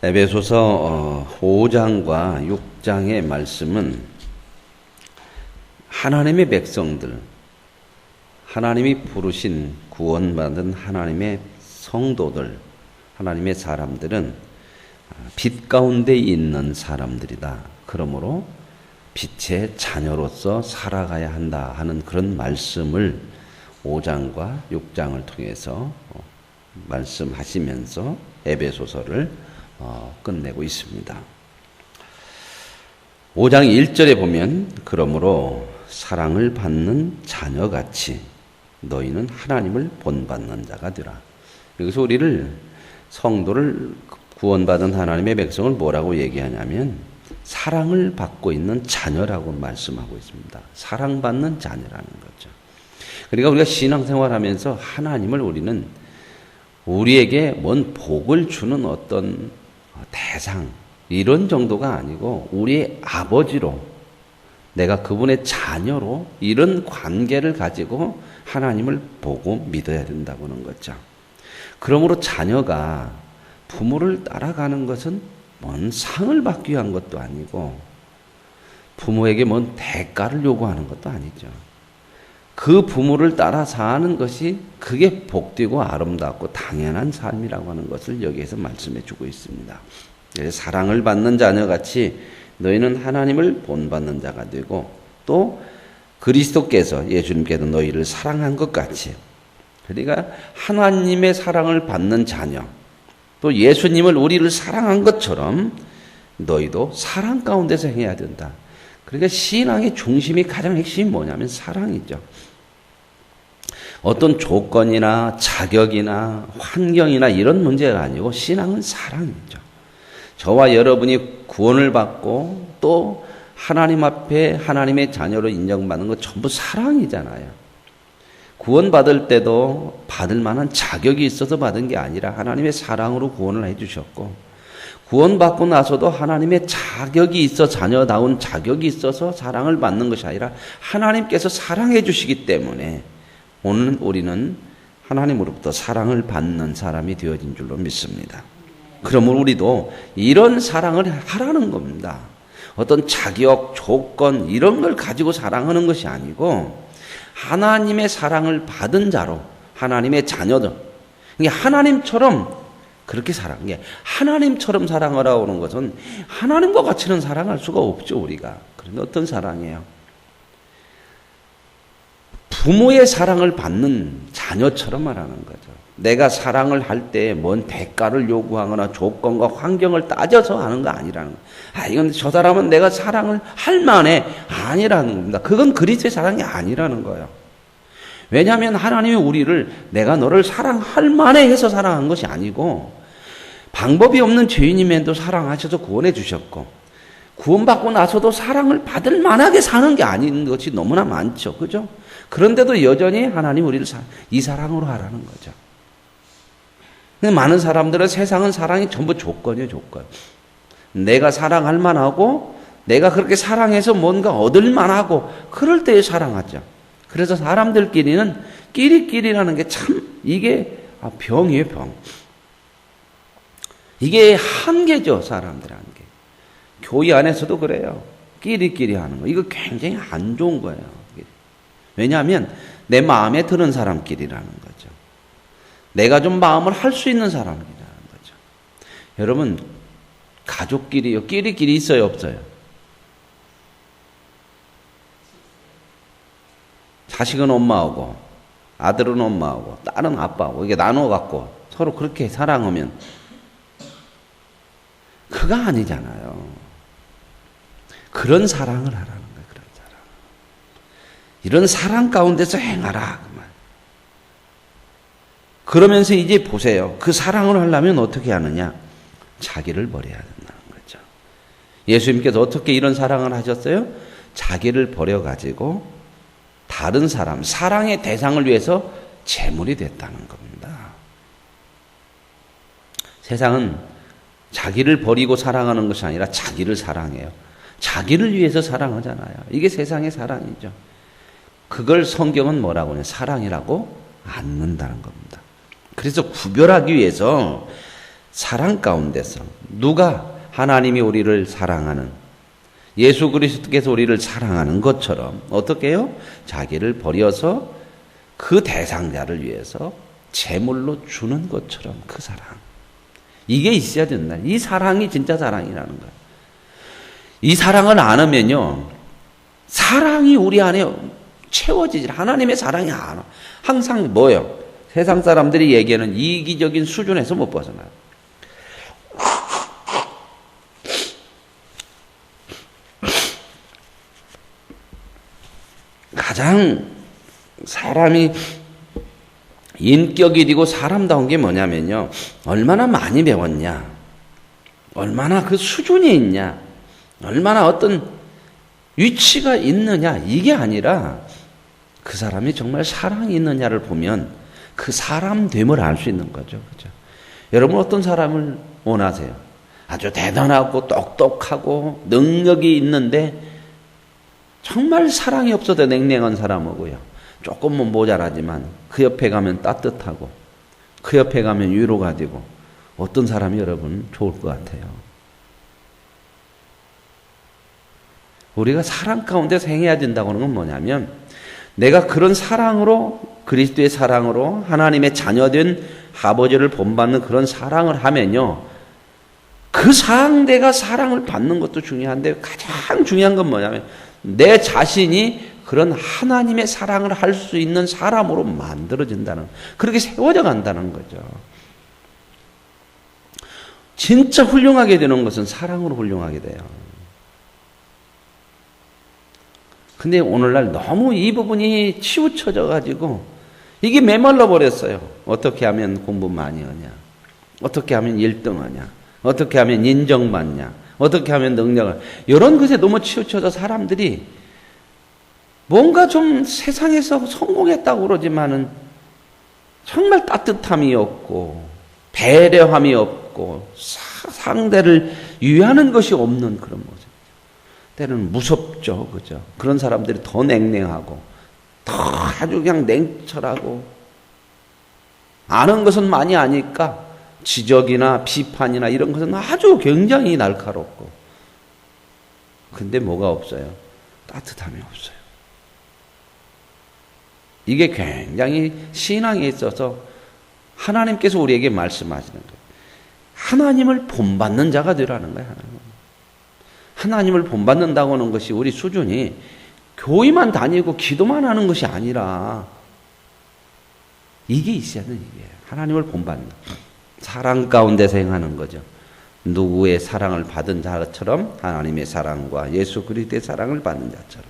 에베소서 5장과 6장의 말씀은 하나님의 백성들, 하나님이 부르신 구원받은 하나님의 성도들, 하나님의 사람들은 빛 가운데 있는 사람들이다. 그러므로 빛의 자녀로서 살아가야 한다 하는 그런 말씀을 5장과 6장을 통해서 말씀하시면서 에베소서를 끝내고 있습니다. 5장 1절에 보면 그러므로 사랑을 받는 자녀같이 너희는 하나님을 본받는 자가 되라. 여기서 우리를 성도를 구원받은 하나님의 백성을 뭐라고 얘기하냐면 사랑을 받고 있는 자녀라고 말씀하고 있습니다. 사랑받는 자녀라는 거죠. 그러니까 우리가 신앙생활하면서 하나님을 우리는 우리에게 뭔 복을 주는 어떤 대상 이런 정도가 아니고 우리의 아버지로 내가 그분의 자녀로 이런 관계를 가지고 하나님을 보고 믿어야 된다고는 거죠. 그러므로 자녀가 부모를 따라가는 것은 뭔 상을 받기 위한 것도 아니고 부모에게 뭔 대가를 요구하는 것도 아니죠. 그 부모를 따라 사는 것이 그게 복되고 아름답고 당연한 삶이라고 하는 것을 여기에서 말씀해 주고 있습니다. 사랑을 받는 자녀같이 너희는 하나님을 본받는 자가 되고 또 그리스도께서 예수님께서 너희를 사랑한 것 같이 그러니까 하나님의 사랑을 받는 자녀 또 예수님을 우리를 사랑한 것처럼 너희도 사랑 가운데서 행해야 된다. 그러니까 신앙의 중심이 가장 핵심이 뭐냐면 사랑이죠. 어떤 조건이나 자격이나 환경이나 이런 문제가 아니고 신앙은 사랑이죠. 저와 여러분이 구원을 받고 또 하나님 앞에 하나님의 자녀로 인정받는 건 전부 사랑이잖아요. 구원받을 때도 받을 만한 자격이 있어서 받은 게 아니라 하나님의 사랑으로 구원을 해주셨고 구원받고 나서도 하나님의 자격이 있어 자녀다운 자격이 있어서 사랑을 받는 것이 아니라 하나님께서 사랑해 주시기 때문에 오늘 우리는 하나님으로부터 사랑을 받는 사람이 되어진 줄로 믿습니다. 그러므로 우리도 이런 사랑을 하라는 겁니다. 어떤 자격, 조건 이런 걸 가지고 사랑하는 것이 아니고 하나님의 사랑을 받은 자로 하나님의 자녀들 하나님처럼 그렇게 사랑한 게 하나님처럼 사랑하라고 하는 것은 하나님과 같이는 사랑할 수가 없죠 우리가. 그런데 어떤 사랑이에요? 부모의 사랑을 받는 자녀처럼 말하는 거죠. 내가 사랑을 할 때 뭔 대가를 요구하거나 조건과 환경을 따져서 하는 거 아니라는 거예요. 이건 저 사람은 내가 사랑을 할 만해 아니라는 겁니다. 그건 그리스도의 사랑이 아니라는 거예요. 왜냐하면 하나님이 우리를 내가 너를 사랑할 만해 해서 사랑한 것이 아니고 방법이 없는 죄인임에도 사랑하셔서 구원해 주셨고 구원받고 나서도 사랑을 받을 만하게 사는 게 아닌 것이 너무나 많죠. 그죠? 그런데도 여전히 하나님 우리를 이 사랑으로 하라는 거죠. 근데 많은 사람들은 세상은 사랑이 전부 조건이에요, 조건. 내가 사랑할 만하고 내가 그렇게 사랑해서 뭔가 얻을 만하고 그럴 때에 사랑하죠. 그래서 사람들끼리는 끼리끼리라는 게 참 이게 병이에요, 병. 이게 한계죠, 사람들 한계. 교회 안에서도 그래요. 끼리끼리 하는 거. 이거 굉장히 안 좋은 거예요. 왜냐하면 내 마음에 드는 사람끼리라는 거죠. 내가 좀 마음을 할 수 있는 사람이라는 거죠. 여러분 가족끼리요. 끼리끼리 있어요 없어요? 자식은 엄마하고 아들은 엄마하고 딸은 아빠하고 이게 나눠 갖고 서로 그렇게 사랑하면 그거 아니잖아요. 그런 사랑을 하라는 거예요. 그런 사랑. 이런 사랑 가운데서 행하라. 그러면서 이제 보세요. 그 사랑을 하려면 어떻게 하느냐? 자기를 버려야 된다는 거죠. 예수님께서 어떻게 이런 사랑을 하셨어요? 자기를 버려가지고 다른 사람, 사랑의 대상을 위해서 제물이 됐다는 겁니다. 세상은 자기를 버리고 사랑하는 것이 아니라 자기를 사랑해요. 자기를 위해서 사랑하잖아요. 이게 세상의 사랑이죠. 그걸 성경은 뭐라고 해요? 사랑이라고 않는다는 겁니다. 그래서 구별하기 위해서 사랑 가운데서 누가 하나님이 우리를 사랑하는 예수 그리스도께서 우리를 사랑하는 것처럼 어떻게 해요? 자기를 버려서 그 대상자를 위해서 제물로 주는 것처럼 그 사랑. 이게 있어야 된다. 이 사랑이 진짜 사랑이라는 거예요. 이 사랑을 안으면요. 사랑이 우리 안에 채워지지. 하나님의 사랑이 안 와. 항상 뭐예요? 세상 사람들이 얘기하는 이기적인 수준에서 못 벗어나요. 가장 사람이 인격이 되고 사람다운 게 뭐냐면요. 얼마나 많이 배웠냐. 얼마나 그 수준이 있냐. 얼마나 어떤 위치가 있느냐. 이게 아니라 그 사람이 정말 사랑이 있느냐를 보면 그 사람됨을 알 수 있는 거죠. 그죠? 여러분 어떤 사람을 원하세요? 아주 대단하고 똑똑하고 능력이 있는데 정말 사랑이 없어도 냉랭한 사람하고요. 조금은 모자라지만 그 옆에 가면 따뜻하고 그 옆에 가면 위로가 되고 어떤 사람이 여러분 좋을 것 같아요. 우리가 사랑 가운데서 행해야 된다고 하는 건 뭐냐면 내가 그런 사랑으로 그리스도의 사랑으로 하나님의 자녀된 아버지를 본받는 그런 사랑을 하면요. 그 상대가 사랑을 받는 것도 중요한데 가장 중요한 건 뭐냐면 내 자신이 그런 하나님의 사랑을 할 수 있는 사람으로 만들어진다는, 그렇게 세워져 간다는 거죠. 진짜 훌륭하게 되는 것은 사랑으로 훌륭하게 돼요. 근데 오늘날 너무 이 부분이 치우쳐져 가지고 이게 메말라 버렸어요. 어떻게 하면 공부 많이 하냐? 어떻게 하면 1등 하냐? 어떻게 하면 인정받냐? 어떻게 하면 능력을, 이런 것에 너무 치우쳐서 사람들이 뭔가 좀 세상에서 성공했다고 그러지만은 정말 따뜻함이 없고 배려함이 없고 상대를 위하는 것이 없는 그런 모습. 때로는 무섭죠. 그죠? 그런 사람들이 더 냉랭하고 더 아주 그냥 냉철하고 아는 것은 많이 아니까 지적이나 비판이나 이런 것은 아주 굉장히 날카롭고, 근데 뭐가 없어요? 따뜻함이 없어요. 이게 굉장히 신앙에 있어서 하나님께서 우리에게 말씀하시는 거예요. 하나님을 본받는 자가 되라는 거예요. 하나님을 본받는다고 하는 것이 우리 수준이 교회만 다니고 기도만 하는 것이 아니라 이게 있어야 되는 얘기예요. 하나님을 본받는, 사랑 가운데서 행하는 거죠. 누구의 사랑을 받은 자처럼 하나님의 사랑과 예수 그리스도의 사랑을 받는 자처럼.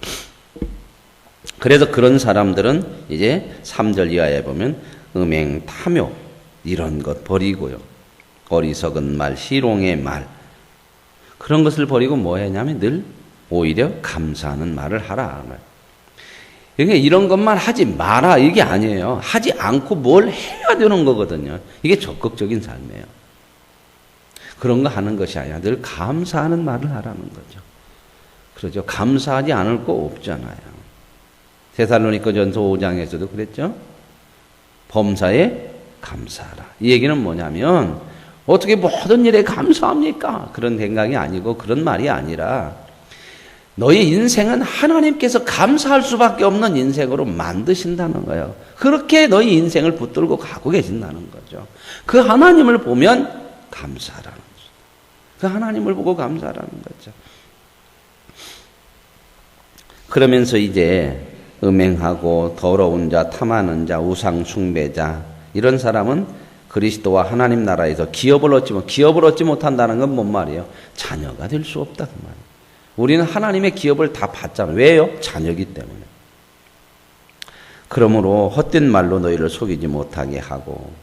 그래서 그런 사람들은 이제 3절 이하에 보면 음행, 탐욕 이런 것 버리고요. 어리석은 말, 희롱의 말, 그런 것을 버리고 뭐 했냐면 늘 오히려 감사하는 말을 하라. 그러니까 이런 것만 하지 마라 이게 아니에요. 하지 않고 뭘 해야 되는 거거든요. 이게 적극적인 삶이에요. 그런 거 하는 것이 아니라 늘 감사하는 말을 하라는 거죠. 그렇죠. 감사하지 않을 거 없잖아요. 데살로니가전서 5장에서도 그랬죠. 범사에 감사하라. 이 얘기는 뭐냐면 어떻게 모든 일에 감사합니까? 그런 생각이 아니고 그런 말이 아니라 너의 인생은 하나님께서 감사할 수밖에 없는 인생으로 만드신다는 거예요. 그렇게 너의 인생을 붙들고 가고 계신다는 거죠. 그 하나님을 보면 감사하라는 거죠. 그 하나님을 보고 감사하라는 거죠. 그러면서 이제 음행하고 더러운 자, 탐하는 자, 우상 숭배자 이런 사람은 그리스도와 하나님 나라에서 기업을 얻지 못한다는 건 뭔 말이에요? 자녀가 될 수 없다 그 말이에요. 우리는 하나님의 기업을 다 받잖아요. 왜요? 자녀이기 때문에. 그러므로 헛된 말로 너희를 속이지 못하게 하고,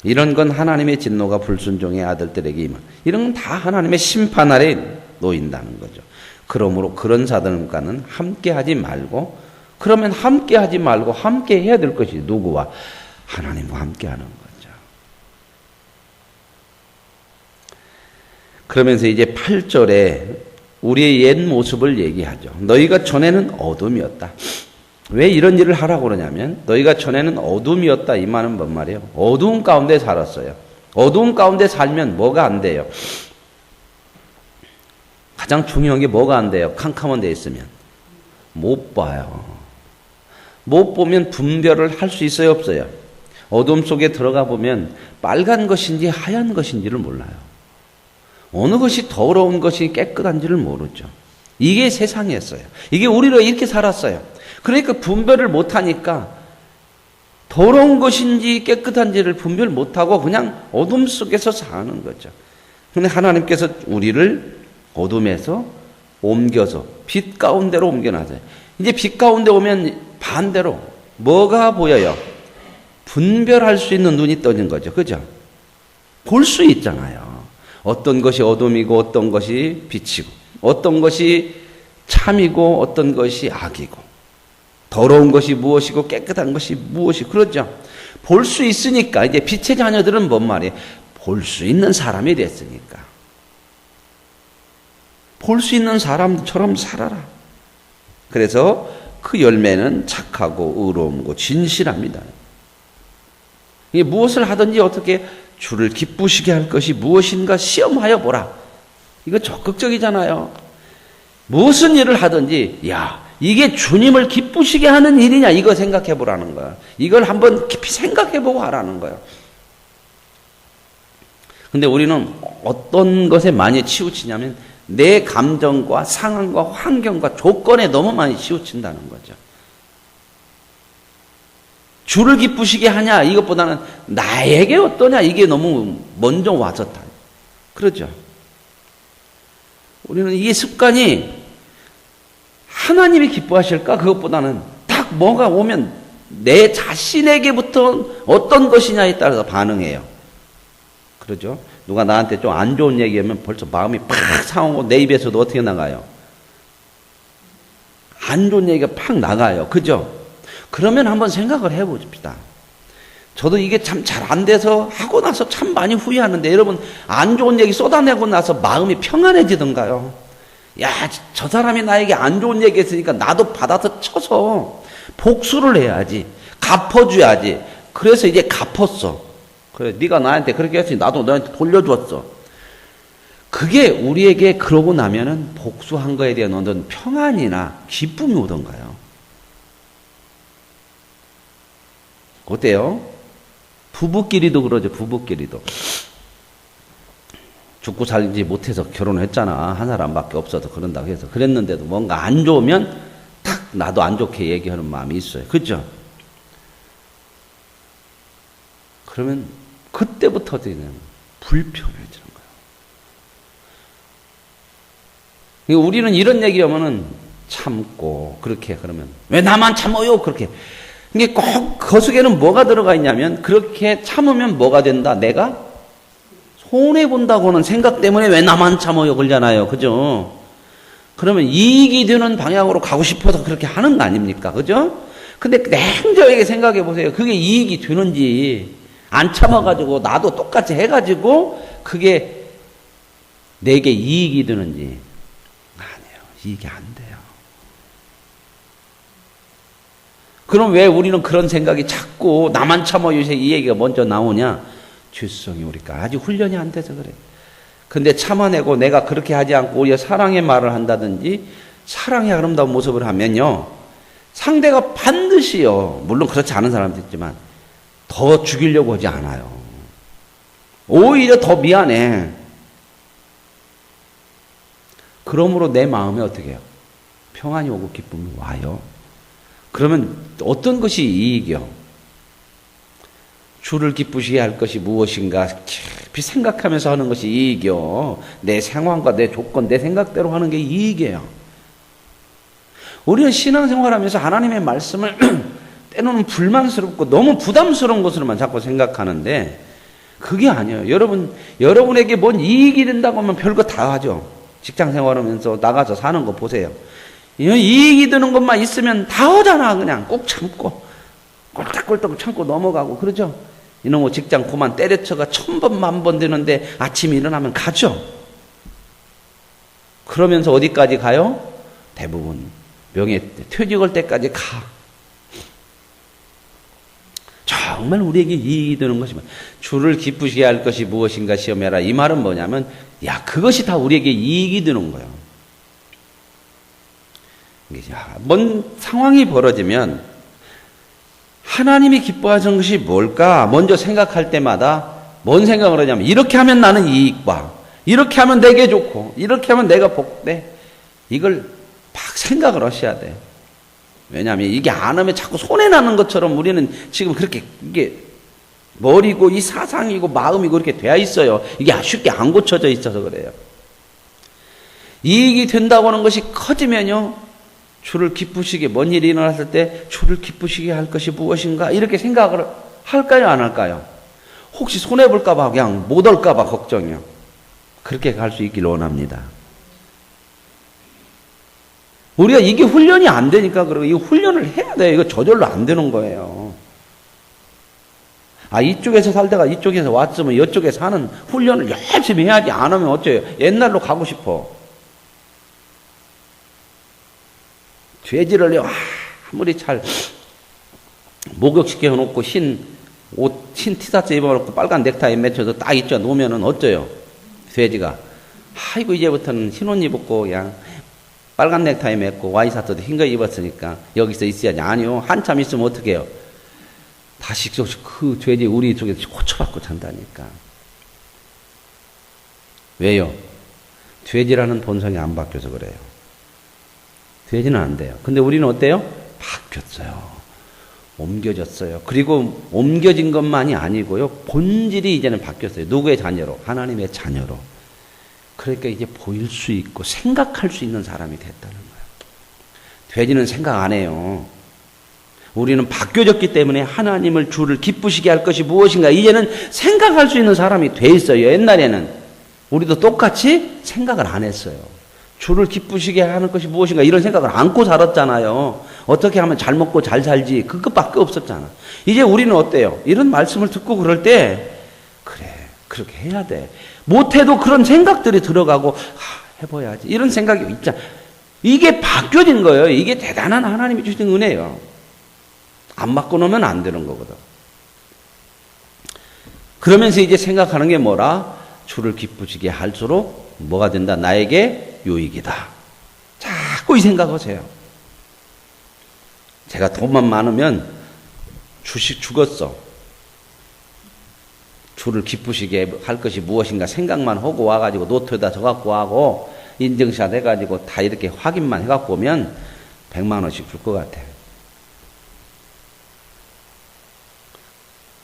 이런 건 하나님의 진노가 불순종의 아들들에게 임한, 이런 건 다 하나님의 심판 아래 놓인다는 거죠. 그러므로 그런 자들과는 함께하지 말고, 그러면 함께하지 말고 함께 해야 될 것이 누구와? 하나님과 함께하는 거죠. 그러면서 이제 8절에 우리의 옛 모습을 얘기하죠. 너희가 전에는 어둠이었다. 왜 이런 일을 하라고 그러냐면 너희가 전에는 어둠이었다 이 말은 뭔 말이에요? 어두운 가운데 살았어요. 어두운 가운데 살면 뭐가 안 돼요? 가장 중요한 게 뭐가 안 돼요? 캄캄한 데 있으면 못 봐요. 못 보면 분별을 할 수 있어요, 없어요? 어둠 속에 들어가 보면 빨간 것인지 하얀 것인지를 몰라요. 어느 것이 더러운 것이 깨끗한지를 모르죠. 이게 세상이었어요. 이게 우리로 이렇게 살았어요. 그러니까 분별을 못하니까 더러운 것인지 깨끗한지를 분별 못하고 그냥 어둠 속에서 사는 거죠. 근데 하나님께서 우리를 어둠에서 옮겨서 빛 가운데로 옮겨놨어요. 이제 빛 가운데 오면 반대로 뭐가 보여요? 분별할 수 있는 눈이 떠진 거죠. 그죠? 볼 수 있잖아요. 어떤 것이 어둠이고 어떤 것이 빛이고 어떤 것이 참이고 어떤 것이 악이고 더러운 것이 무엇이고 깨끗한 것이 무엇이고 그러죠. 볼 수 있으니까 이제 빛의 자녀들은 뭔 말이에요? 볼 수 있는 사람이 됐으니까. 볼 수 있는 사람처럼 살아라. 그래서 그 열매는 착하고 의로움고 진실합니다. 이게 무엇을 하든지 어떻게 주를 기쁘시게 할 것이 무엇인가 시험하여 보라. 이거 적극적이잖아요. 무슨 일을 하든지 이게 주님을 기쁘시게 하는 일이냐 이거 생각해 보라는 거야. 이걸 한번 깊이 생각해 보고 하라는 거예요. 근데 우리는 어떤 것에 많이 치우치냐면 내 감정과 상황과 환경과 조건에 너무 많이 치우친다는 거죠. 주를 기쁘시게 하냐 이것보다는 나에게 어떠냐 이게 너무 먼저 와서 다 그러죠. 우리는 이게 습관이 하나님이 기뻐하실까 그것보다는 딱 뭐가 오면 내 자신에게부터 어떤 것이냐에 따라서 반응해요. 그러죠. 누가 나한테 좀 안 좋은 얘기하면 벌써 마음이 팍 상하고 내 입에서도 어떻게 나가요? 안 좋은 얘기가 팍 나가요. 그죠? 그러면 한번 생각을 해봅시다. 저도 이게 참 잘 안 돼서 하고 나서 참 많이 후회하는데 여러분 안 좋은 얘기 쏟아내고 나서 마음이 평안해지던가요? 저 사람이 나에게 안 좋은 얘기 했으니까 나도 받아서 쳐서 복수를 해야지. 갚아줘야지. 그래서 이제 갚았어. 그래, 네가 나한테 그렇게 했으니 나도 너한테 돌려줬어. 그게 우리에게 그러고 나면은 복수한 거에 대한 어떤 평안이나 기쁨이 오던가요? 어때요? 부부끼리도 그러죠. 부부끼리도. 죽고 살지 못해서 결혼했잖아. 한 사람밖에 없어서 그런다고 해서. 그랬는데도 뭔가 안 좋으면 탁 나도 안 좋게 얘기하는 마음이 있어요. 그죠? 그러면 그때부터 어떻게 되냐면 불평해지는 거예요. 우리는 이런 얘기하면은 참고 그렇게 그러면 왜 나만 참어요? 그렇게. 이게 꼭 그 속에는 뭐가 들어가 있냐면 그렇게 참으면 뭐가 된다? 내가 손해본다고는 생각 때문에 왜 나만 참어요? 그러잖아요. 그죠? 그러면 이익이 되는 방향으로 가고 싶어서 그렇게 하는 거 아닙니까? 그죠? 근데 냉정하게 생각해 보세요. 그게 이익이 되는지 안 참아가지고 나도 똑같이 해가지고 그게 내게 이익이 되는지 아니에요. 이익이 안 돼요. 그럼 왜 우리는 그런 생각이 자꾸 나만 참아요 이 얘기가 먼저 나오냐? 죄성이 우리가 아직 훈련이 안 돼서 그래. 근데 참아내고 내가 그렇게 하지 않고 오히려 사랑의 말을 한다든지 사랑의 아름다운 모습을 하면요. 상대가 반드시요. 물론 그렇지 않은 사람도 있지만 더 죽이려고 하지 않아요. 오히려 더 미안해. 그러므로 내 마음에 어떻게 해요? 평안이 오고 기쁨이 와요. 그러면 어떤 것이 이익이요? 주를 기쁘시게 할 것이 무엇인가 깊이 생각하면서 하는 것이 이익이요. 내 상황과 내 조건, 내 생각대로 하는 게 이익이에요. 우리는 신앙생활하면서 하나님의 말씀을 때로는 불만스럽고 너무 부담스러운 것으로만 자꾸 생각하는데 그게 아니에요. 여러분에게 뭔 이익이 된다고 하면 별거 다 하죠. 직장 생활하면서 나가서 사는 거 보세요. 이익이 되는 것만 있으면 다 하잖아. 그냥 꼭 참고 꼴딱꼴딱 참고 넘어가고 그러죠. 이놈의 직장 그만 때려쳐가 1000번 만번 되는데 아침에 일어나면 가죠. 그러면서 어디까지 가요? 대부분 퇴직할 때까지 가. 정말 우리에게 이익이 되는 것이 주를 기쁘시게 할 것이 무엇인가 시험해라. 이 말은 뭐냐면 그것이 다 우리에게 이익이 되는 거예요. 뭔 상황이 벌어지면 하나님이 기뻐하시는 것이 뭘까 먼저 생각할 때마다 뭔 생각을 하냐면 이렇게 하면 나는 이익 봐. 이렇게 하면 내게 좋고 이렇게 하면 내가 복돼. 이걸 막 생각을 하셔야 돼. 왜냐하면 이게 안 하면 자꾸 손해나는 것처럼 우리는 지금 그렇게 이게 머리고 이 사상이고 마음이고 이렇게 되어 있어요. 이게 쉽게 안 고쳐져 있어서 그래요. 이익이 된다고 하는 것이 커지면요. 주를 기쁘시게 뭔 일이 일어났을 때 주를 기쁘시게 할 것이 무엇인가 이렇게 생각을 할까요 안 할까요? 혹시 손해볼까 봐 그냥 못 올까 봐 걱정이요. 그렇게 갈 수 있길 원합니다. 우리가 이게 훈련이 안 되니까 그러고 이 훈련을 해야 돼요. 이거 저절로 안 되는 거예요. 이쪽에서 살다가 이쪽에서 왔으면 이쪽에 사는 훈련을 열심히 해야지. 안 하면 어째요? 옛날로 가고 싶어. 돼지를 아무리 잘 목욕시켜 놓고 흰 티셔츠 입어놓고 빨간 넥타이 맺혀서 딱 있죠. 놓으면은 어쩌요? 돼지가 아이고 이제부터는 흰 옷 입었고 그냥 빨간 넥타이 맺고 와이셔츠도 흰 거 입었으니까 여기서 있어야지. 아니요. 한참 있으면 어떻게 해요? 다시 그 돼지 우리 쪽에서 고쳐받고 잔다니까. 왜요? 돼지라는 본성이 안 바뀌어서 그래요. 돼지는 안 돼요. 근데 우리는 어때요? 바뀌었어요. 옮겨졌어요. 그리고 옮겨진 것만이 아니고요. 본질이 이제는 바뀌었어요. 누구의 자녀로? 하나님의 자녀로. 그러니까 이제 보일 수 있고 생각할 수 있는 사람이 됐다는 거예요. 돼지는 생각 안 해요. 우리는 바뀌어졌기 때문에 하나님을 주를 기쁘시게 할 것이 무엇인가 이제는 생각할 수 있는 사람이 돼 있어요. 옛날에는 우리도 똑같이 생각을 안 했어요. 주를 기쁘시게 하는 것이 무엇인가 이런 생각을 안고 살았잖아요. 어떻게 하면 잘 먹고 잘 살지 그것밖에 없었잖아. 이제 우리는 어때요? 이런 말씀을 듣고 그럴 때 그래 그렇게 해야 돼. 못해도 그런 생각들이 들어가고 해봐야지 이런 생각이 있잖아. 이게 바뀌어진 거예요. 이게 대단한 하나님이 주신 은혜예요. 안 바꿔놓으면 안 되는 거거든. 그러면서 이제 생각하는 게 뭐라? 주를 기쁘시게 할수록 뭐가 된다? 나에게 유익이다. 자꾸 이 생각하세요. 제가 돈만 많으면 주식 죽었어. 주를 기쁘시게 할 것이 무엇인가 생각만 하고 와가지고 노트에다 적갖고 하고 인증샷 해가지고 다 이렇게 확인만 해갖고 오면 100만 원씩 줄 것 같아.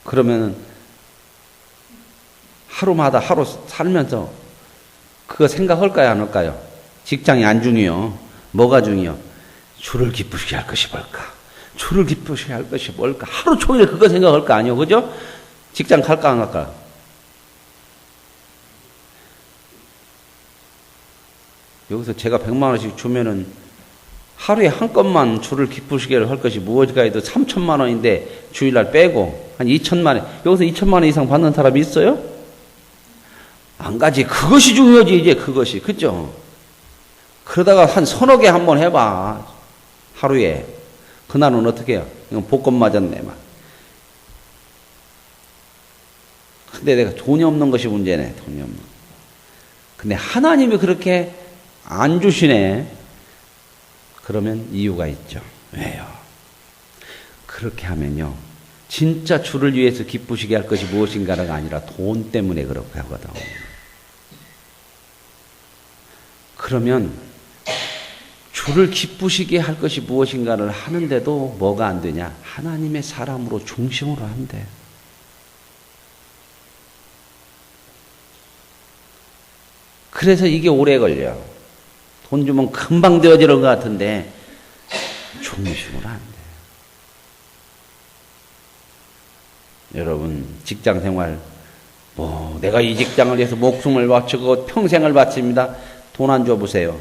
그러면 하루마다 하루 살면서 그거 생각할까요 안 할까요? 직장이 안 중요해요. 뭐가 중요해요? 주를 기쁘시게 할 것이 뭘까? 주를 기쁘시게 할 것이 뭘까? 하루 종일 그거 생각할 거 아니에요. 그죠? 직장 갈까 안 갈까? 여기서 제가 100만 원씩 주면은 하루에 한 건만 주를 기쁘시게 할 것이 무엇일까 해도 3천만 원인데 주일날 빼고 한 2천만 원. 여기서 2천만 원 이상 받는 사람이 있어요? 안 가지. 그것이 중요하지 이제 그것이. 그죠? 그러다가 한 서너 개 한번 해봐. 하루에. 그날은 어떻게 해요? 이건 복권 맞았네 막. 근데 내가 돈이 없는 것이 문제네. 돈이 없는. 근데 하나님이 그렇게 안 주시네. 그러면 이유가 있죠. 왜요? 그렇게 하면요. 진짜 주를 위해서 기쁘시게 할 것이 무엇인가가 아니라 돈 때문에 그렇게 하거든. 그러면 주를 기쁘시게 할 것이 무엇인가를 하는데도 뭐가 안 되냐? 하나님의 사람으로 중심으로 한대. 그래서 이게 오래 걸려. 돈 주면 금방 되어지는 것 같은데 중심으로 안 돼. 여러분 직장 생활 내가 이 직장을 위해서 목숨을 바치고 평생을 바칩니다. 돈 안 줘보세요.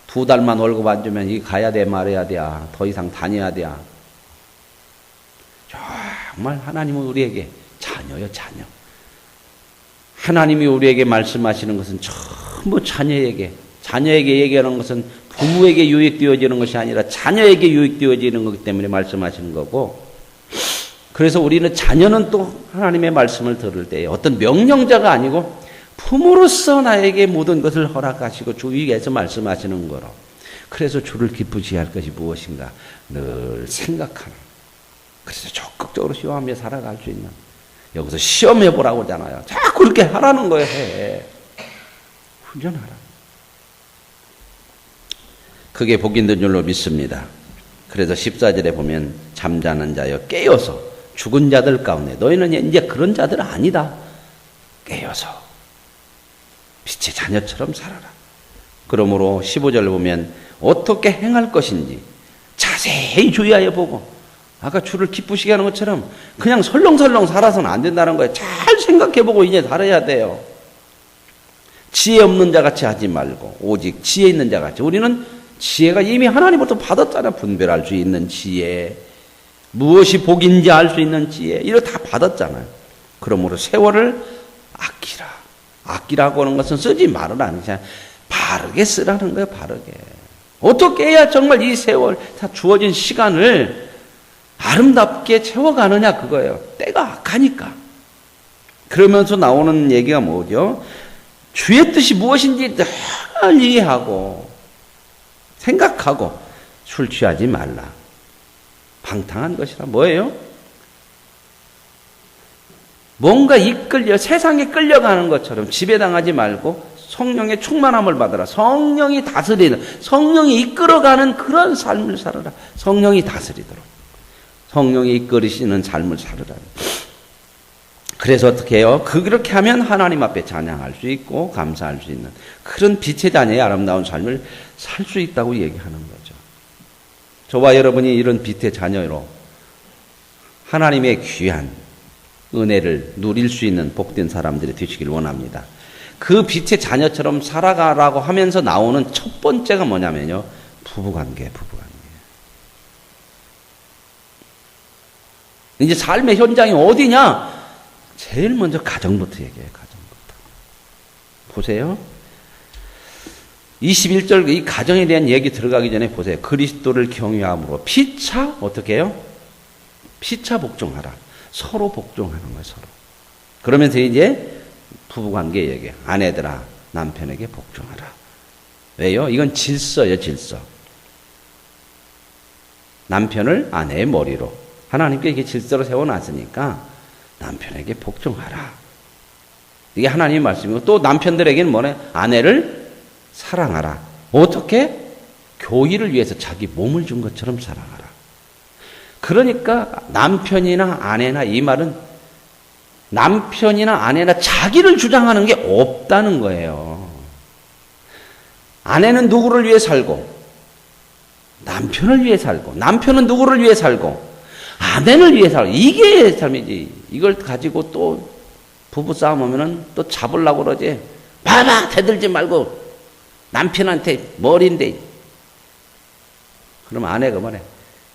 2달만 월급 안 주면 이 가야 돼 말해야 돼. 더 이상 다녀야 돼. 정말 하나님은 우리에게 자녀요 자녀. 하나님이 우리에게 말씀하시는 것은 전부 자녀에게 얘기하는 것은 부모에게 유익되어지는 것이 아니라 자녀에게 유익되어지는 거기 때문에 말씀하시는 거고 그래서 우리는 자녀는 또 하나님의 말씀을 들을 때 어떤 명령자가 아니고 품으로써 나에게 모든 것을 허락하시고 주 위에서 말씀하시는 거로. 그래서 주를 기쁘시게 할 것이 무엇인가 늘 생각하는. 그래서 적극적으로 시험하며 살아갈 수 있는. 여기서 시험해보라고 하잖아요. 자꾸 그렇게 하라는 거예요. 해. 훈련하라. 그게 복이 있는 줄로 믿습니다. 그래서 14절에 보면 잠자는 자여 깨어서 죽은 자들 가운데 너희는 이제 그런 자들 아니다. 깨어서 빛의 자녀처럼 살아라. 그러므로 15절을 보면 어떻게 행할 것인지 자세히 주의하여 보고 아까 주를 기쁘시게 하는 것처럼 그냥 설렁설렁 살아서는 안 된다는 거예요. 잘 생각해보고 이제 살아야 돼요. 지혜 없는 자같이 하지 말고 오직 지혜 있는 자같이. 우리는 지혜가 이미 하나님부터 받았잖아요. 분별할 수 있는 지혜, 무엇이 복인지 알 수 있는 지혜, 이걸 다 받았잖아요. 그러므로 세월을 아끼라. 아끼라고 하는 것은 쓰지 말으라는 거야. 바르게 쓰라는 거예요. 바르게. 어떻게 해야 정말 이 세월 다 주어진 시간을 아름답게 채워가느냐 그거예요. 때가 악하니까. 그러면서 나오는 얘기가 뭐죠? 주의 뜻이 무엇인지 늘 이해하고 생각하고 술 취하지 말라. 방탕한 것이라 뭐예요? 뭔가 이끌려 세상에 끌려가는 것처럼 지배당하지 말고 성령의 충만함을 받으라. 성령이 다스리는, 성령이 이끌어가는 그런 삶을 살아라. 성령이 다스리도록. 성령이 이끌으시는 삶을 살아라. 그래서 어떻게 해요? 그렇게 하면 하나님 앞에 찬양할 수 있고 감사할 수 있는 그런 빛의 자녀의 아름다운 삶을 살 수 있다고 얘기하는 거죠. 저와 여러분이 이런 빛의 자녀로 하나님의 귀한 은혜를 누릴 수 있는 복된 사람들이 되시길 원합니다. 그 빛의 자녀처럼 살아가라고 하면서 나오는 첫 번째가 뭐냐면요. 부부관계. 이제 삶의 현장이 어디냐? 제일 먼저 가정부터 얘기해요. 가정부터. 보세요. 21절 이 가정에 대한 얘기 들어가기 전에 보세요. 그리스도를 경외함으로 피차 어떻게 해요? 피차 복종하라. 서로 복종하는 거예요. 서로. 그러면서 이제 부부관계 얘기해요. 아내들아 남편에게 복종하라. 왜요? 이건 질서예요. 질서. 남편을 아내의 머리로 하나님께 이게 질서로 세워놨으니까 남편에게 복종하라. 이게 하나님의 말씀이고 또 남편들에게는 뭐래? 아내를 사랑하라. 어떻게? 교회를 위해서 자기 몸을 준 것처럼 사랑하라. 그러니까 남편이나 아내나 이 말은 남편이나 아내나 자기를 주장하는 게 없다는 거예요. 아내는 누구를 위해 살고 남편을 위해 살고 남편은 누구를 위해 살고 아내를 위해 살고 이게 삶이지. 이걸 가지고 또 부부싸움 하면은 또 잡으려고 그러지. 봐봐 대들지 말고 남편한테 머리인데. 그럼 아내가 뭐래?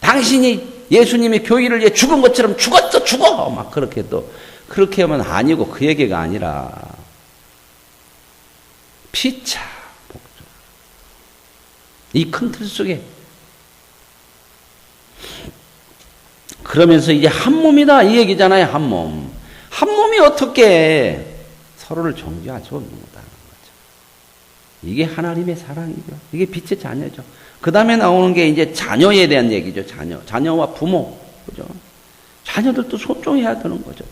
당신이 예수님이 교회를 위해 죽은 것처럼 죽었어 죽어 막 그렇게 또 그렇게 하면 아니고 그 얘기가 아니라 피차 복종. 이 큰 틀 속에 그러면서 이제 한 몸이다 이 얘기잖아요. 한 몸. 한 몸이 어떻게 서로를 존중할 수 없는 거다는 거죠. 이게 하나님의 사랑이죠. 이게 빛의 자녀죠. 그 다음에 나오는 게 이제 자녀에 대한 얘기죠. 자녀와 부모. 그죠? 자녀들도 손종해야 되는 거죠.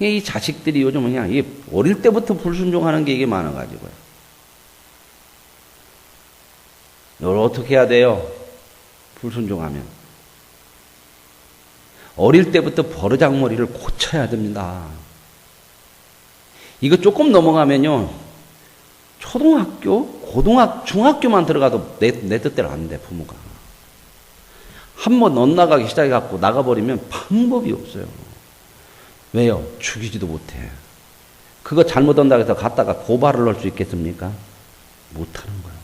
이 자식들이 요즘 그냥 이게 어릴 때부터 불순종하는 게 이게 많아가지고요. 이걸 어떻게 해야 돼요? 불순종하면. 어릴 때부터 버르장머리를 고쳐야 됩니다. 이거 조금 넘어가면요. 초등학교, 중학교만 들어가도 내 뜻대로 안 돼, 부모가. 한번 엇나가기 시작해갖고 나가버리면 방법이 없어요. 왜요? 죽이지도 못해. 그거 잘못한다고 해서 갔다가 고발을 할 수 있겠습니까? 못하는 거예요.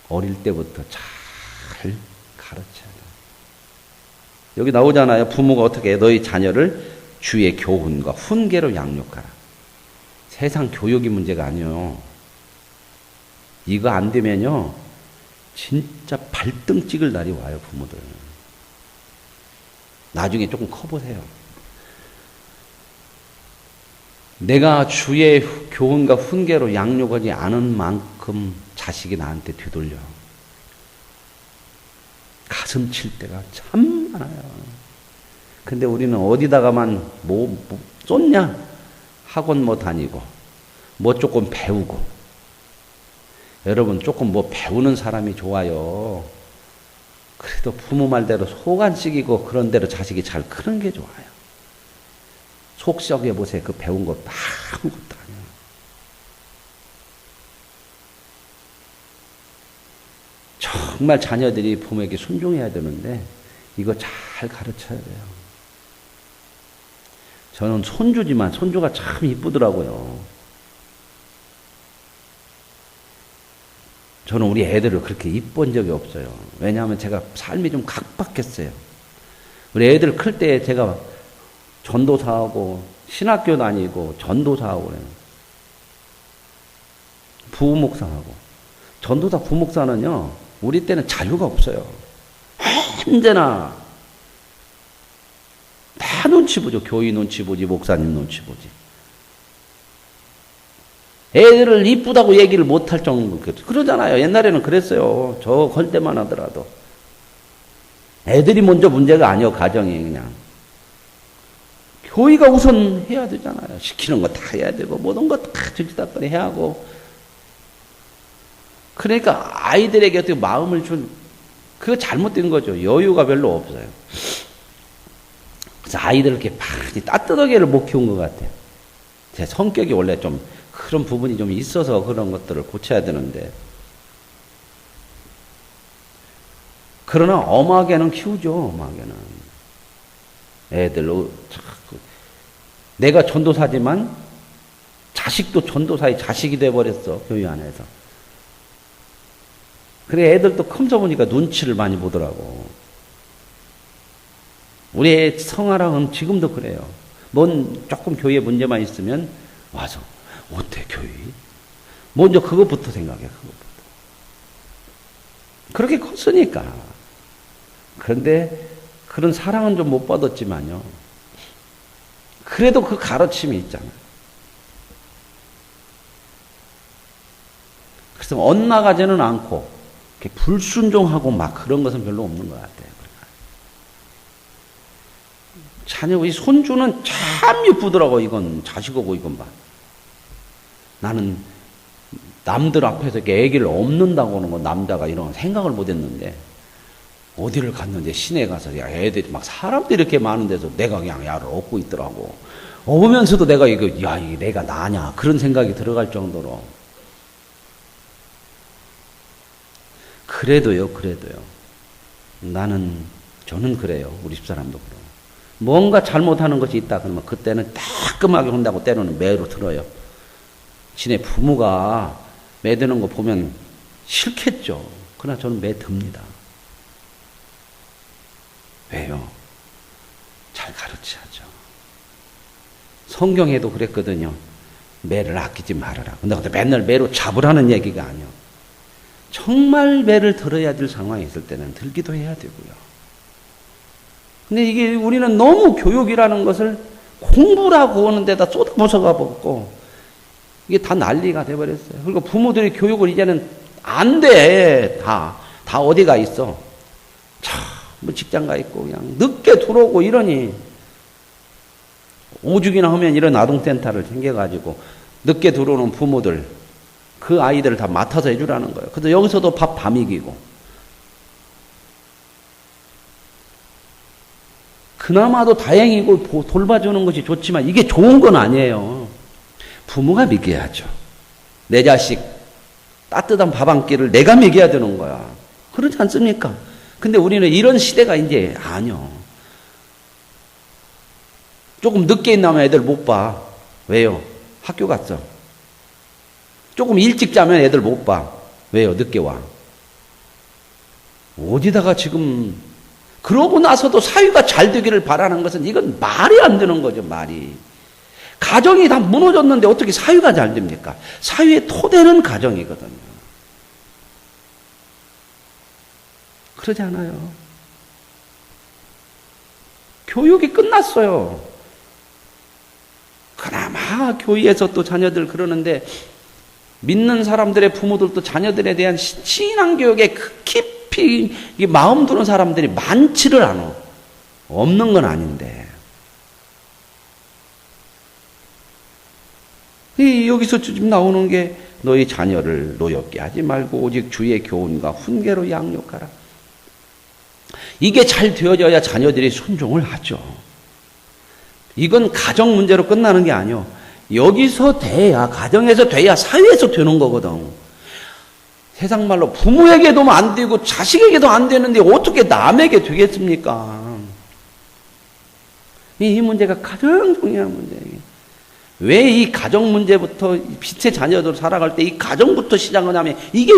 어릴 때부터 잘 가르쳐야 돼. 여기 나오잖아요. 부모가 어떻게 해? 너희 자녀를 주의 교훈과 훈계로 양육하라. 세상 교육이 문제가 아니에요. 이거 안 되면요. 진짜 발등 찍을 날이 와요. 부모들. 나중에 조금 커보세요. 내가 주의 교훈과 훈계로 양육하지 않은 만큼 자식이 나한테 뒤돌려. 가슴 칠 때가 참 많아요. 근데 우리는 어디다가만 쏟냐? 학원 뭐 다니고, 뭐 조금 배우고. 여러분, 조금 뭐 배우는 사람이 좋아요. 그래도 부모 말대로 속 안 썩이고 그런 대로 자식이 잘 크는 게 좋아요. 속 썩여보세요. 그 배운 거 아무것도 아니에요. 정말 자녀들이 부모에게 순종해야 되는데 이거 잘 가르쳐야 돼요. 저는 손주지만 손주가 참 이쁘더라고요. 저는 우리 애들을 그렇게 이쁜 적이 없어요. 왜냐하면 제가 삶이 좀 각박했어요. 우리 애들 클 때 제가 전도사하고 신학교 다니고 전도사하고 그래요. 부목사하고. 전도사 부목사는요, 우리 때는 자유가 없어요. 언제나 다 눈치 보죠. 교회 눈치 보지, 목사님 눈치 보지. 애들을 이쁘다고 얘기를 못할 정도. 그러잖아요. 옛날에는 그랬어요. 저 걸 때만 하더라도. 애들이 먼저 문제가 아니요, 가정이 그냥. 교회가 우선 해야 되잖아요. 시키는 거 다 해야 되고, 모든 거 다 저지다거리 해야 하고. 그러니까 아이들에게 어떻게 마음을 그거 잘못된 거죠. 여유가 별로 없어요. 그래서 아이들을 이렇게 많이 따뜻하게를 못 키운 것 같아요. 제 성격이 원래 좀 그런 부분이 좀 있어서 그런 것들을 고쳐야 되는데. 그러나 엄하게는 키우죠, 엄하게는. 애들, 내가 전도사지만 자식도 전도사의 자식이 돼버렸어, 교회 안에서. 그래, 애들도 컴서 보니까 눈치를 많이 보더라고. 우리 애 성아랑은 지금도 그래요. 조금 교회에 문제만 있으면 와서, 어때, 교회? 먼저 그것부터 생각해, 그것부터. 그렇게 컸으니까. 그런데 그런 사랑은 좀 못 받았지만요. 그래도 그 가르침이 있잖아요. 그래서 엇나가지는 않고, 이렇게 불순종하고 막 그런 것은 별로 없는 것 같아요. 자녀, 이 손주는 참 예쁘더라고, 이건. 자식하고 이건 봐. 나는 남들 앞에서 이렇게 애기를 업는다고 하는 건 남자가 이런 생각을 못 했는데, 어디를 갔는데 시내 가서 야, 애들이 막 사람들이 이렇게 많은 데서 내가 그냥 야를 업고 있더라고. 업으면서도 내가 이게 내가 나냐. 그런 생각이 들어갈 정도로. 그래도요. 저는 그래요. 우리 집사람도 그래요. 뭔가 잘못하는 것이 있다 그러면 그때는 따끔하게 혼나고 때로는 매로 들어요. 지네 부모가 매드는 거 보면 싫겠죠. 그러나 저는 매듭니다. 왜요? 잘 가르쳐야죠. 성경에도 그랬거든요. 매를 아끼지 말아라. 근데 맨날 매로 잡으라는 얘기가 아니요. 정말 매를 들어야 될 상황이 있을 때는 들기도 해야 되고요. 근데 이게 우리는 너무 교육이라는 것을 공부라고 하는 데다 쏟아부어가 버렸고, 이게 다 난리가 돼버렸어요. 그리고 부모들이 교육을 이제는 안 돼. 다 어디가 있어. 뭐 직장 가 있고, 그냥 늦게 들어오고 이러니, 오죽이나 하면 이런 아동센터를 생겨가지고, 늦게 들어오는 부모들, 그 아이들을 다 맡아서 해주라는 거예요. 그래서 여기서도 밥 다 먹이고. 그나마도 다행이고 돌봐주는 것이 좋지만 이게 좋은 건 아니에요. 부모가 먹여야죠. 내 자식 따뜻한 밥 한 끼를 내가 먹여야 되는 거야. 그렇지 않습니까? 근데 우리는 이런 시대가 이제 아니요. 조금 늦게 있나면 애들 못 봐. 왜요? 학교 갔어. 조금 일찍 자면 애들 못 봐. 왜요? 늦게 와. 어디다가 지금, 그러고 나서도 사회가 잘 되기를 바라는 것은 이건 말이 안 되는 거죠, 말이. 가정이 다 무너졌는데 어떻게 사회가 잘 됩니까? 사회의 토대는 가정이거든요. 그러지 않아요. 교육이 끝났어요. 그나마 교회에서 또 자녀들 그러는데 믿는 사람들의 부모들도 자녀들에 대한 신앙교육에 깊이 마음 두는 사람들이 많지를 않아. 없는 건 아닌데. 여기서 지금 나오는 게 너희 자녀를 노엽게 하지 말고 오직 주의 교훈과 훈계로 양육하라. 이게 잘 되어져야 자녀들이 순종을 하죠. 이건 가정 문제로 끝나는 게 아니요. 여기서 돼야, 가정에서 돼야 사회에서 되는 거거든. 세상 말로 부모에게도 안 되고 자식에게도 안 되는데 어떻게 남에게 되겠습니까? 이 문제가 가장 중요한 문제예요. 왜 이 가정 문제부터 빛의 자녀들 살아갈 때 이 가정부터 시작을 하면 이게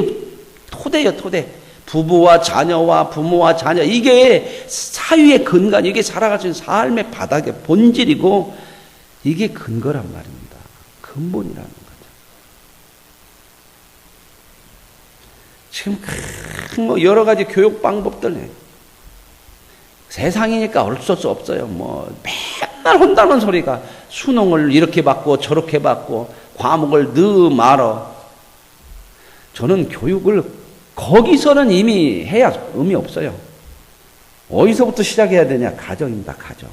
토대예요, 토대. 부부와 자녀와 부모와 자녀, 이게 사유의 근간, 이게 살아갈 수 있는 삶의 바닥의 본질이고 이게 근거란 말입니다. 근본이라는 거죠. 지금 뭐 여러 가지 교육 방법들, 세상이니까 어쩔 수 없어요. 뭐 맨날 혼다는 소리가 수능을 이렇게 받고 저렇게 받고 과목을 넣어 말어. 저는 교육을 거기서는 이미 해야 의미 없어요. 어디서부터 시작해야 되냐? 가정입니다. 가정.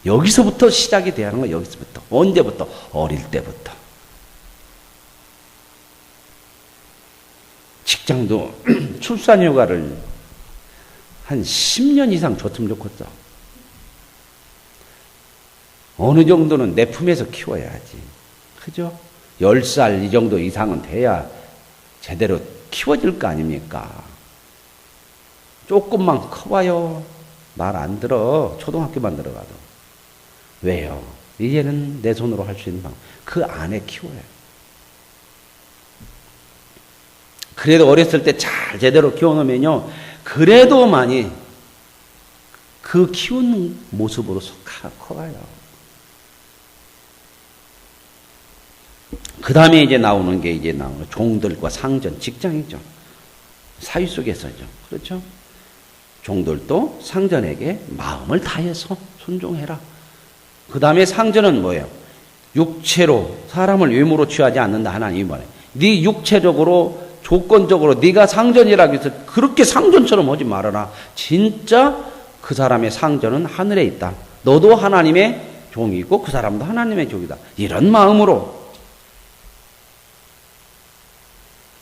여기서부터 시작이 돼야 하는 거예요. 여기서부터. 언제부터? 어릴 때부터. 직장도 출산휴가를 한 10년 이상 줬으면 좋겠어. 어느 정도는 내 품에서 키워야지. 그죠? 10살 이 정도 이상은 돼야 제대로 키워질 거 아닙니까? 조금만 커봐요. 말 안 들어. 초등학교만 들어가도. 왜요? 이제는 내 손으로 할 수 있는 방법. 그 안에 키워요. 그래도 어렸을 때 잘 제대로 키워놓으면요. 그래도 많이 그 키우는 모습으로 커가요. 그 다음에 이제 나오는 게 종들과 상전, 직장이죠. 사회 속에서죠. 그렇죠? 종들도 상전에게 마음을 다해서 순종해라. 그 다음에 상전은 뭐예요? 육체로 사람을 외모로 취하지 않는다. 하나님이 말해요. 네 육체적으로 조건적으로 네가 상전이라고 해서 그렇게 상전처럼 하지 말아라. 진짜 그 사람의 상전은 하늘에 있다. 너도 하나님의 종이고 그 사람도 하나님의 종이다. 이런 마음으로.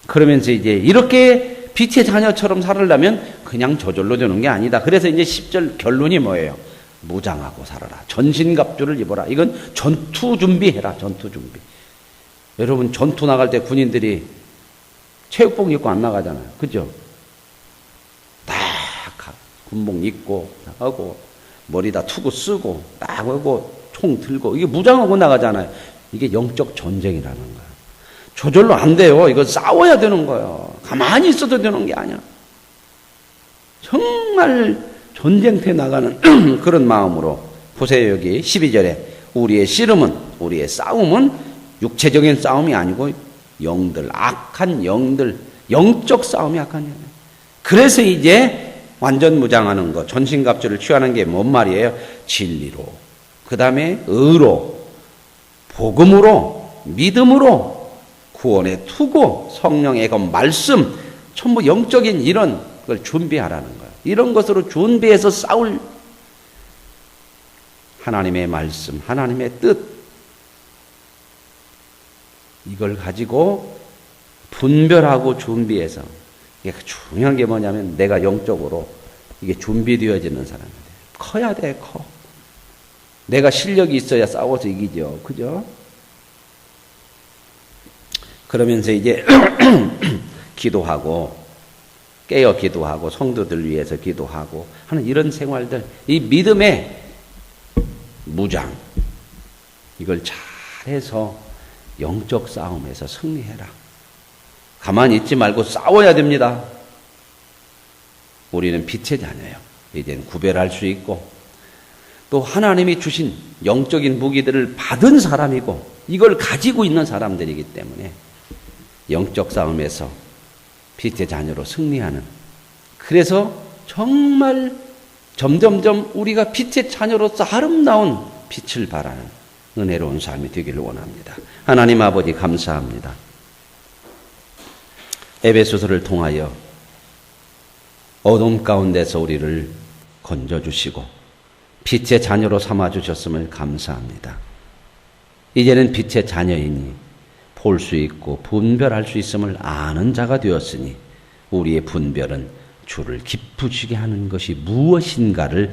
그러면서 이제 이렇게 빛의 자녀처럼 살으려면 그냥 저절로 되는 게 아니다. 그래서 이제 10절 결론이 뭐예요? 무장하고 살아라. 전신갑주를 입어라. 이건 전투 준비해라. 전투 준비. 여러분 전투 나갈 때 군인들이 체육복 입고 안 나가잖아요. 그죠? 딱 군복 입고 하고 머리다 투구 쓰고 딱 하고 총 들고 이게 무장하고 나가잖아요. 이게 영적 전쟁이라는 거예요. 저절로 안 돼요. 이거 싸워야 되는 거예요. 가만히 있어도 되는 게 아니야. 정말 전쟁터에 나가는 그런 마음으로 보세요. 여기 12절에 우리의 씨름은 우리의 싸움은 육체적인 싸움이 아니고 영들, 악한 영들, 영적 싸움이 악한 영들. 그래서 이제 완전 무장하는 거, 전신갑주를 취하는 게 뭔 말이에요? 진리로, 그 다음에 의로, 복음으로, 믿음으로, 구원의 투구, 성령의 그 말씀, 전부 영적인 이런 걸 준비하라는 거예요. 이런 것으로 준비해서 싸울 하나님의 말씀, 하나님의 뜻, 이걸 가지고 분별하고 준비해서, 이게 중요한 게 뭐냐면 내가 영적으로 이게 준비되어지는 사람이 돼. 커야 돼, 커. 내가 실력이 있어야 싸워서 이기죠. 그죠? 그러면서 이제 기도하고 깨어 기도하고 성도들 위해서 기도하고 하는 이런 생활들, 이 믿음의 무장, 이걸 잘해서 영적 싸움에서 승리해라. 가만히 있지 말고 싸워야 됩니다. 우리는 빛의 자녀예요. 이제는 구별할 수 있고 또 하나님이 주신 영적인 무기들을 받은 사람이고 이걸 가지고 있는 사람들이기 때문에 영적 싸움에서 빛의 자녀로 승리하는, 그래서 정말 점점점 우리가 빛의 자녀로서 아름다운 빛을 발하는 은혜로운 삶이 되기를 원합니다. 하나님 아버지 감사합니다. 에베소서를 통하여 어둠 가운데서 우리를 건져주시고 빛의 자녀로 삼아주셨음을 감사합니다. 이제는 빛의 자녀이니 볼 수 있고 분별할 수 있음을 아는 자가 되었으니 우리의 분별은 주를 기쁘시게 하는 것이 무엇인가를